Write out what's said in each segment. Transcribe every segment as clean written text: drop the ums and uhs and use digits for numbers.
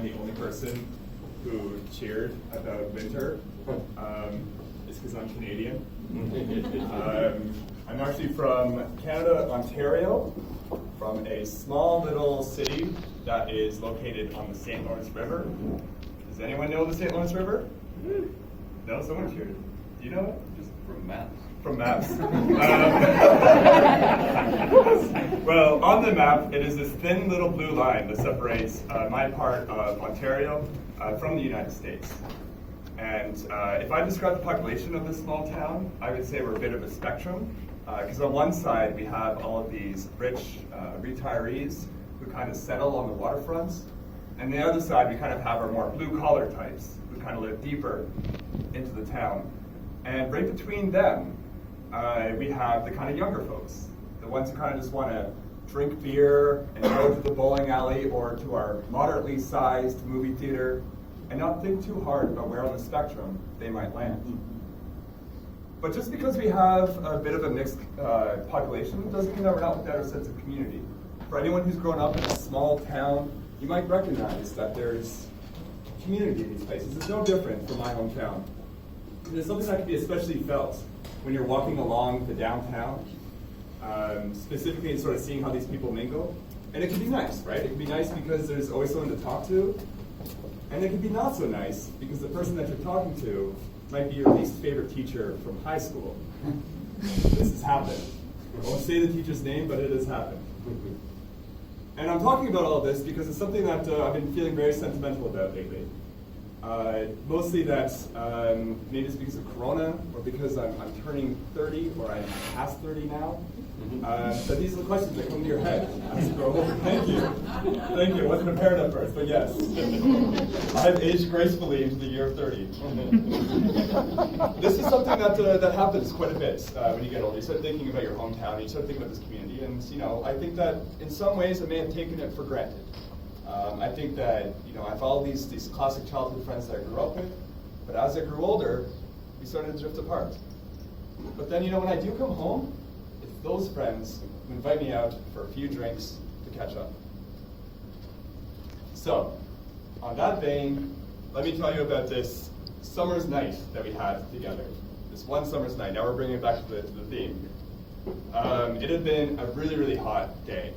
I'm the only person who cheered about winter, is because I'm Canadian. I'm actually from Canada, Ontario, from a small little city that is located on the St. Lawrence River. Does anyone know the St. Lawrence River? No, someone cheered. Do you know it? Just From maps. from maps. Well, on the map, it is this thin little blue line that separates my part of Ontario from the United States. And if I describe the population of this small town, I would say we're a bit of a spectrum. Because on one side, we have all of these rich retirees who kind of settle on the waterfronts. And the other side, we kind of have our more blue-collar types who kind of live deeper into the town. And right between them, we have the kind of younger folks, the ones who kind of just want to drink beer and go to the bowling alley or to our moderately sized movie theater and not think too hard about where on the spectrum they might land. But just because we have a bit of a mixed population doesn't mean that we're not without a sense of community. For anyone who's grown up in a small town, you might recognize that there's community in these places. It's no different from my hometown. And it's something that can be especially felt when you're walking along the downtown, specifically sort of seeing how these people mingle. And it can be nice, right? It can be nice because there's always someone to talk to. And it can be not so nice because the person that you're talking to might be your least favorite teacher from high school. This has happened. I won't say the teacher's name, but it has happened. And I'm talking about all of this because it's something that I've been feeling very sentimental about lately. Mostly that maybe it's because of Corona or because I'm turning 30 or I'm past 30 now. But these are the questions that come to your head as you grow older. Thank you. Thank you. It wasn't apparent at first, but yes. I have aged gracefully into the year of 30. This is something that happens quite a bit when you get older. You start thinking about your hometown, and you start thinking about this community, and I think that in some ways I may have taken it for granted. I think that I have all these classic childhood friends that I grew up with, but as I grew older, we started to drift apart. But then when I do come home, it's those friends who invite me out for a few drinks to catch up. So, on that vein, let me tell you about this summer's night that we had together. This one summer's night. Now we're bringing it back to the theme. It had been a really, really hot day.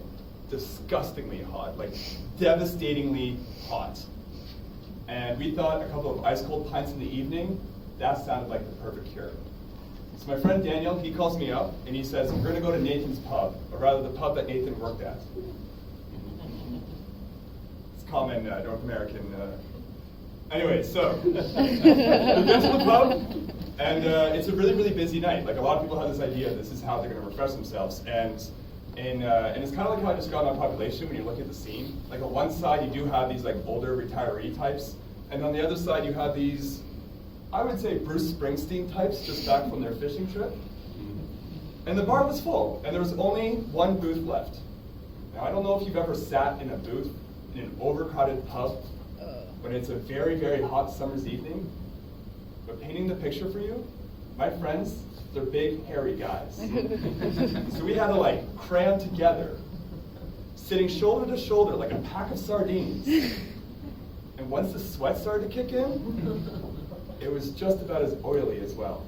Disgustingly hot, like devastatingly hot. And we thought a couple of ice cold pints in the evening, that sounded like the perfect cure. So my friend Daniel, he calls me up and he says, we're going to go to Nathan's pub, or rather the pub that Nathan worked at. It's common North American. Anyway, so we get to the pub, and it's a really, really busy night. Like a lot of people have this idea this is how they're going to refresh themselves. And it's kind of like how I described my population when you look at the scene. Like on one side you do have these like older retiree types, and on the other side you have these, I would say Bruce Springsteen types just back from their fishing trip. And the bar was full, and there was only one booth left. Now I don't know if you've ever sat in a booth in an overcrowded pub when it's a very, very hot summer's evening, but painting the picture for you, my friends, they're big, hairy guys. So we had to cram together, sitting shoulder to shoulder like a pack of sardines. And once the sweat started to kick in, it was just about as oily as well.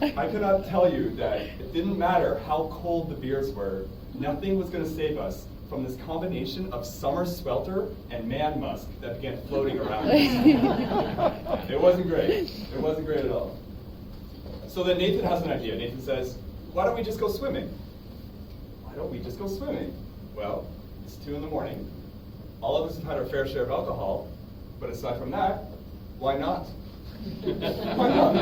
I cannot tell you that it didn't matter how cold the beers were, nothing was going to save us from this combination of summer swelter and man musk that began floating around us. It wasn't great. It wasn't great at all. So then Nathan has an idea. Nathan says, why don't we just go swimming? Why don't we just go swimming? Well, it's 2 in the morning. All of us have had our fair share of alcohol, but aside from that, why not? Why not?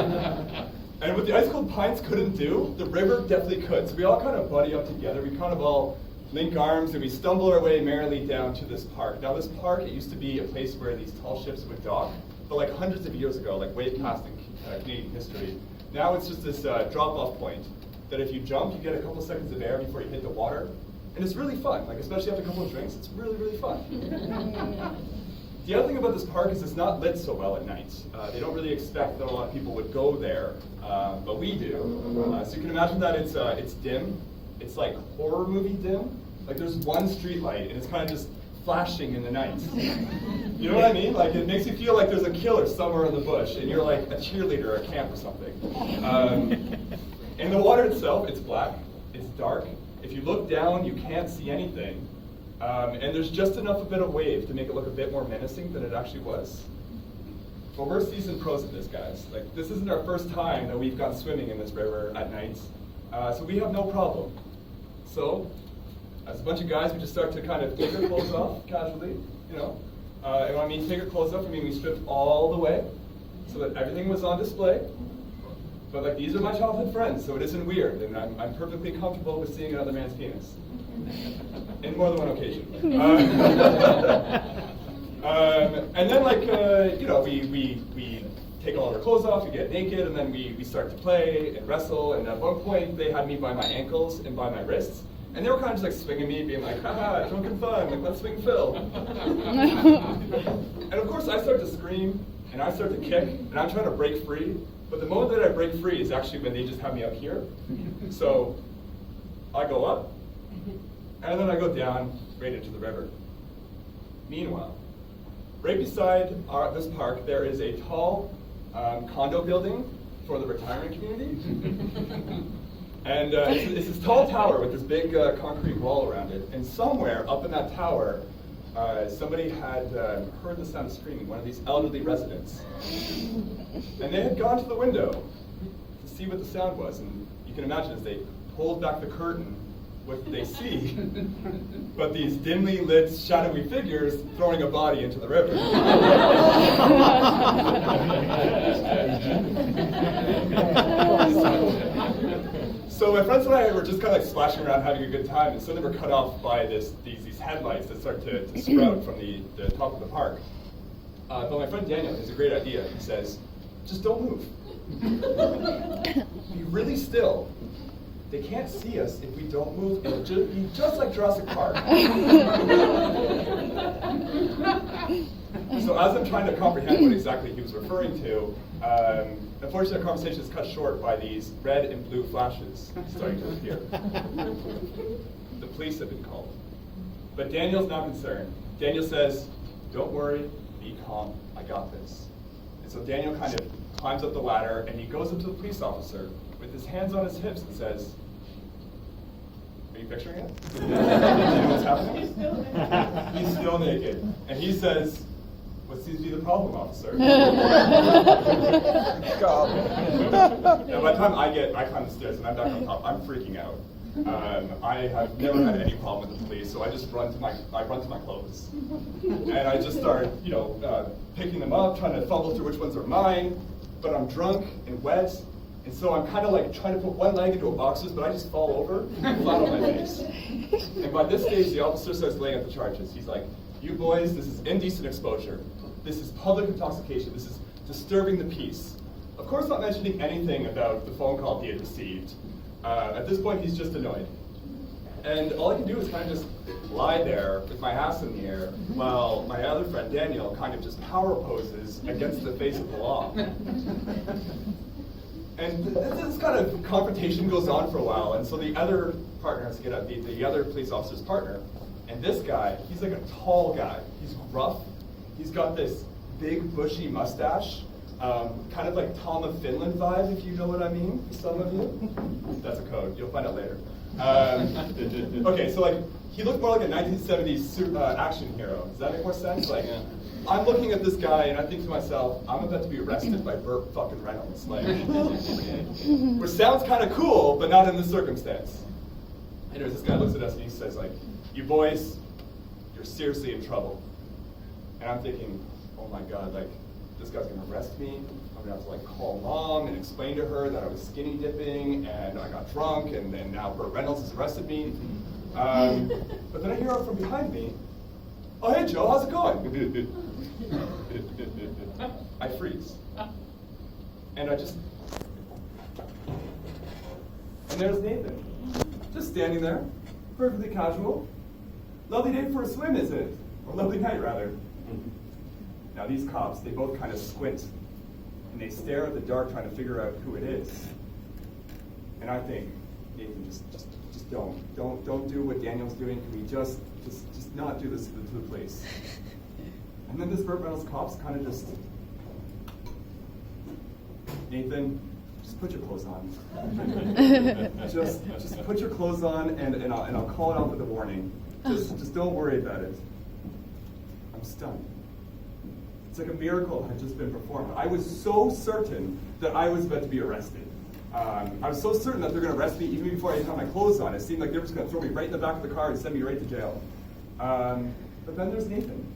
And what the ice cold pints couldn't do, the river definitely could. So we all kind of buddy up together. We kind of all link arms and we stumble our way merrily down to this park. Now this park, it used to be a place where these tall ships would dock, but hundreds of years ago, way past in Canadian history. Now it's just this drop-off point that if you jump, you get a couple seconds of air before you hit the water. And it's really fun, especially after a couple of drinks, it's really, really fun. The other thing about this park is it's not lit so well at night. They don't really expect that a lot of people would go there, but we do. So you can imagine that it's dim. It's like horror movie dim. There's one street light, and it's kind of just flashing in the night. You know what I mean? Like, it makes you feel like there's a killer somewhere in the bush, and you're like a cheerleader at camp or something. And the water itself, it's black, it's dark. If you look down, you can't see anything. And there's just enough a bit of wave to make it look a bit more menacing than it actually was. But we're seasoned pros at this, guys. Like, this isn't our first time that we've gone swimming in this river at night, so we have no problem. So, as a bunch of guys, we just start to kind of take our clothes off casually, you know. And when I mean take our clothes off, I mean we stripped all the way so that everything was on display. But like, these are my childhood friends, so it isn't weird, and I'm perfectly comfortable with seeing another man's penis. In more than one occasion. And then, like, you know, we take all our clothes off, we get naked, and then we start to play and wrestle. And at one point, they had me by my ankles and by my wrists, and they were kind of just like swinging me, being like, haha, drunken fun, like, let's swing Phil. And of course, I start to scream, and I start to kick, and I'm trying to break free. But the moment that I break free is actually when they just have me up here. So I go up, and then I go down right into the river. Meanwhile, right beside this park, there is a tall condo building for the retirement community. And it's this tall tower with this big concrete wall around it. And somewhere up in that tower, somebody had heard the sound of screaming, one of these elderly residents. And they had gone to the window to see what the sound was. And you can imagine as they pulled back the curtain, what they see, but these dimly lit, shadowy figures throwing a body into the river. So my friends and I were just kind of like splashing around having a good time, and suddenly we're cut off by these headlights that start to sprout from the top of the park. But my friend Daniel has a great idea. He says, just don't move. Be really still. They can't see us if we don't move. It'll be just like Jurassic Park. So as I'm trying to comprehend what exactly he was referring to, unfortunately the conversation is cut short by these red and blue flashes starting to appear. The police have been called. But Daniel's not concerned. Daniel says, don't worry, be calm, I got this. And so Daniel kind of climbs up the ladder, and he goes up to the police officer with his hands on his hips and says, are you picturing it? You know what's happening? He's still naked. And he says, what seems to be the problem, officer? Now, by the time I climb the stairs and I'm back on top, I'm freaking out. I have never had any problem with the police, so I just run to my clothes. And I just start, you know, picking them up, trying to fumble through which ones are mine, but I'm drunk and wet. And so I'm kind of like trying to put one leg into a boxers, but I just fall over flat on my face. And by this stage, the officer starts laying out the charges. He's like, you boys, this is indecent exposure. This is public intoxication. This is disturbing the peace. Of course, not mentioning anything about the phone call he had received. At this point, he's just annoyed. And all I can do is kind of just lie there with my ass in the air while my other friend, Daniel, kind of just power poses against the face of the law. And this kind of confrontation goes on for a while, and so the other partner has to get up, the other police officer's partner, and this guy, he's like a tall guy. He's rough. He's got this big, bushy mustache, kind of like Tom of Finland vibe, if you know what I mean, for some of you. That's a code. You'll find out later. Okay, so like, he looked more like a 1970s action hero. Does that make more sense? Like, I'm looking at this guy and I think to myself, I'm about to be arrested by Burt fucking Reynolds. Like, which sounds kind of cool, but not in this circumstance. Anyways, this guy looks at us and he says, like, you boys, you're seriously in trouble. And I'm thinking, oh my God, like, this guy's gonna arrest me. I'm gonna have to like call mom and explain to her that I was skinny dipping and I got drunk and now Burt Reynolds has arrested me. But then I hear from behind me, oh hey Joe, how's it going? I freeze. And and there's Nathan, just standing there, perfectly casual. Lovely day for a swim, isn't it? Or lovely night, rather. Now these cops, they both kind of squint, and they stare at the dark trying to figure out who it is. And I think, Nathan, just don't do what Daniel's doing. Can we just just not do this to the police. And then this Burt Reynolds cop's kind of just, Nathan, just put your clothes on. just put your clothes on, and I'll call it off with a warning. Just don't worry about it. I'm stunned. It's like a miracle had just been performed. I was so certain that I was about to be arrested. I was so certain that they're going to arrest me even before I had my clothes on. It seemed like they were just going to throw me right in the back of the car and send me right to jail. But then there's Nathan,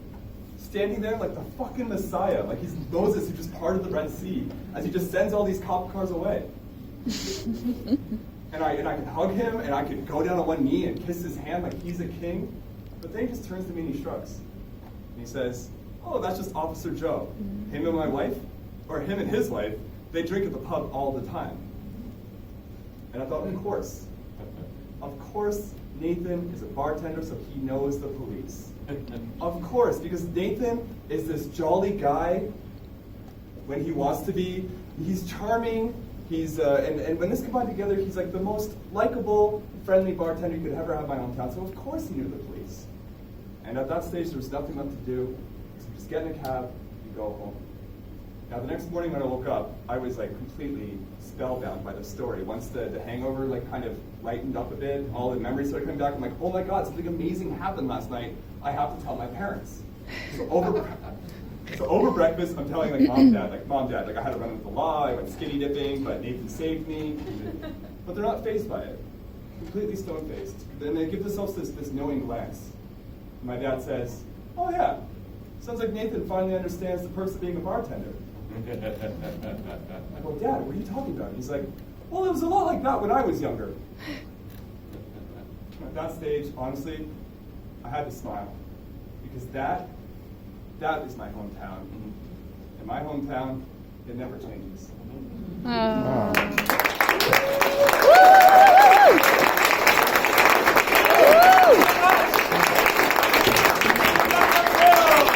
standing there like the fucking Messiah, like he's Moses who just parted the Red Sea, as he just sends all these cop cars away. And I can hug him, and I can go down on one knee and kiss his hand like he's a king. But then he just turns to me and he shrugs. And he says, "Oh, that's just Officer Joe. Him and my wife, or him and his wife, they drink at the pub all the time." And I thought, of course, Nathan is a bartender, so he knows the police. Of course, because Nathan is this jolly guy when he wants to be. He's charming. He's and when this combined together, he's like the most likable, friendly bartender you could ever have in my hometown. So of course he knew the police. And at that stage, there was nothing left to do. So you just get in a cab, you go home. Now the next morning when I woke up, I was like completely spellbound by the story. Once the hangover like kind of lightened up a bit, all the memories started coming back. I'm like, oh my God, something amazing happened last night. I have to tell my parents. So over breakfast, I'm telling like mom, dad, like I had to run into the law, I went skinny dipping, but Nathan saved me. But they're not fazed by it. Completely stone-faced. Then they give themselves this knowing glance. My dad says, "Oh yeah, sounds like Nathan finally understands the perks of being a bartender." I go, "Dad, what are you talking about?" He's like, "Well, it was a lot like that when I was younger." At that stage, honestly, I had to smile. Because that is my hometown. And my hometown, it never changes. Oh.